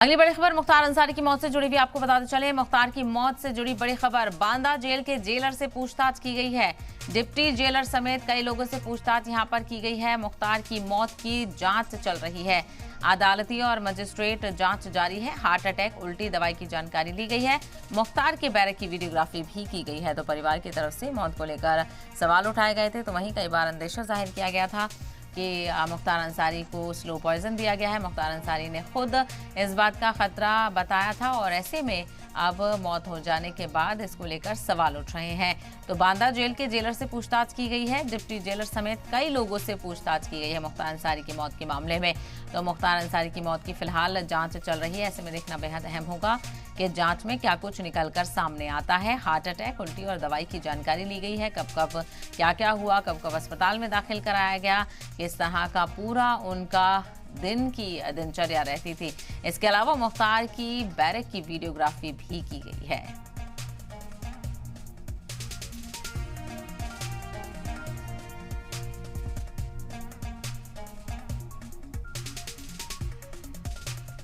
अगली बड़ी खबर मुख्तार अंसारी की मौत से जुड़ी भी आपको बताते चले। मुख्तार की मौत से जुड़ी बड़ी खबर, बांदा जेल के जेलर से पूछताछ की गई है। डिप्टी जेलर समेत कई लोगों से पूछताछ यहां पर की गई है। मुख्तार की मौत की जांच चल रही है। अदालती और मजिस्ट्रेट जांच जारी है। हार्ट अटैक, उल्टी दवाई की जानकारी ली गई है। मुख्तार के बैरक की वीडियोग्राफी भी की गई है। तो परिवार की तरफ से मौत को लेकर सवाल उठाए गए थे, तो वहीं कई बार अंदेशा जाहिर किया गया था कि मुख्तार अंसारी को स्लो पॉइजन दिया गया है। मुख्तार अंसारी ने खुद इस बात का खतरा बताया था और ऐसे में अब मौत हो जाने के बाद इसको लेकर सवाल उठ रहे हैं। तो बांदा जेल के जेलर से पूछताछ की गई है। डिप्टी जेलर समेत कई लोगों से पूछताछ की गई है मुख्तार अंसारी की मौत के मामले में। तो मुख्तार अंसारी की मौत की फिलहाल जांच चल रही है। ऐसे में देखना बेहद अहम होगा कि जांच में क्या कुछ निकलकर सामने आता है। हार्ट अटैक, उल्टी और दवाई की जानकारी ली गई है। कब कब क्या क्या हुआ, कब कब अस्पताल में दाखिल कराया गया, किस तरह का पूरा उनका दिन की दिनचर्या रहती थी। इसके अलावा मुख्तार की बैरक की वीडियोग्राफी भी की गई है।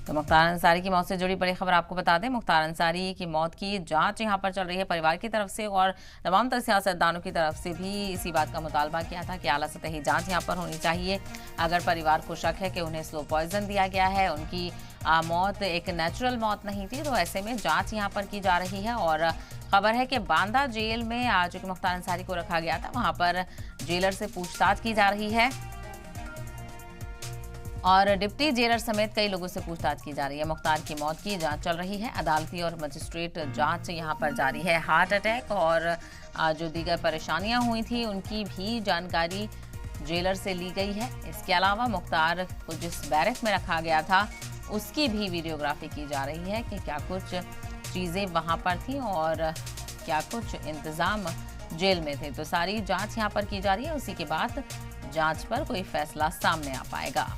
तो मुख्तार अंसारी की मौत से जुड़ी बड़ी खबर आपको बता दें। मुख्तार अंसारी की मौत की जांच यहां पर चल रही है। परिवार की तरफ से और तमाम तर सियासतदानों की तरफ से भी इसी बात का मुतालबा किया था कि आला सतही जांच यहां पर होनी चाहिए। अगर परिवार को शक है कि उन्हें स्लो पॉइजन दिया गया है, उनकी मौत एक नेचुरल मौत नहीं थी, तो ऐसे में जाँच यहाँ पर की जा रही है। और खबर है कि बांदा जेल में आज मुख्तार अंसारी को रखा गया था, वहाँ पर जेलर से पूछताछ की जा रही है और डिप्टी जेलर समेत कई लोगों से पूछताछ की जा रही है। मुख्तार की मौत की जांच चल रही है। अदालती और मजिस्ट्रेट जांच यहां पर जारी है। हार्ट अटैक और जो दीगर परेशानियां हुई थी उनकी भी जानकारी जेलर से ली गई है। इसके अलावा मुख्तार को जिस बैरक में रखा गया था उसकी भी वीडियोग्राफी की जा रही है कि क्या कुछ चीज़ें वहाँ पर थी और क्या कुछ इंतज़ाम जेल में थे। तो सारी जाँच यहाँ पर की जा रही है। उसी के बाद जाँच पर कोई फैसला सामने आ पाएगा।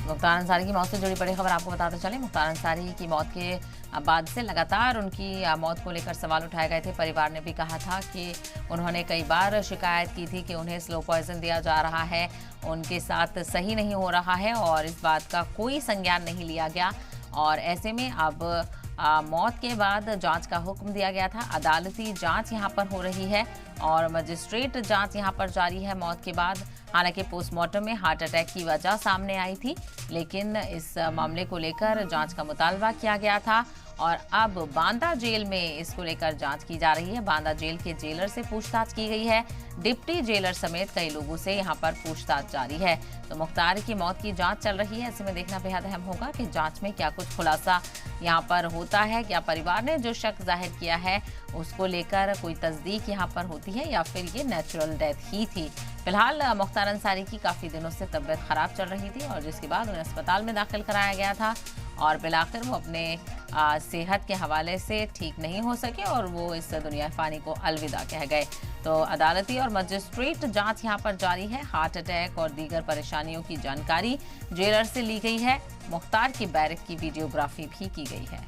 मुख्तार अंसारी की मौत से जुड़ी बड़ी खबर आपको बताते चले। मुख्तार अंसारी की मौत के बाद से लगातार उनकी मौत को लेकर सवाल उठाए गए थे। परिवार ने भी कहा था कि उन्होंने कई बार शिकायत की थी कि उन्हें स्लो पॉइजन दिया जा रहा है, उनके साथ सही नहीं हो रहा है और इस बात का कोई संज्ञान नहीं लिया गया। और ऐसे में अब मौत के बाद जांच का हुक्म दिया गया था। अदालती जांच यहां पर हो रही है और मजिस्ट्रेट जांच यहां पर जारी है मौत के बाद। हालांकि पोस्टमार्टम में हार्ट अटैक की वजह सामने आई थी, लेकिन इस मामले को लेकर जांच का मुतालबा किया गया था और अब बांदा जेल में इसको लेकर जांच की जा रही है। बांदा जेल के जेलर से पूछताछ की गई है। डिप्टी जेलर समेत कई लोगों से यहां पर पूछताछ जारी है। तो मुख्तार की मौत की जांच चल रही है। ऐसे में देखना बेहद अहम होगा कि जांच में क्या कुछ खुलासा यहां पर होता है। क्या परिवार ने जो शक जाहिर किया है उसको लेकर कोई तस्दीक यहां पर होती है या फिर ये नेचुरल डेथ ही थी। फिलहाल मुख्तार अंसारी की काफ़ी दिनों से तबीयत खराब चल रही थी और जिसके बाद उन्हें अस्पताल में दाखिल कराया गया था और बिलाखिर वो अपने सेहत के हवाले से ठीक नहीं हो सके और वो इस दुनिया फ़ानी को अलविदा कह गए। तो अदालती और मजिस्ट्रेट जांच यहां पर जारी है। हार्ट अटैक और दीगर परेशानियों की जानकारी जेलर से ली गई है। मुख्तार की बैरक की वीडियोग्राफी भी की गई है।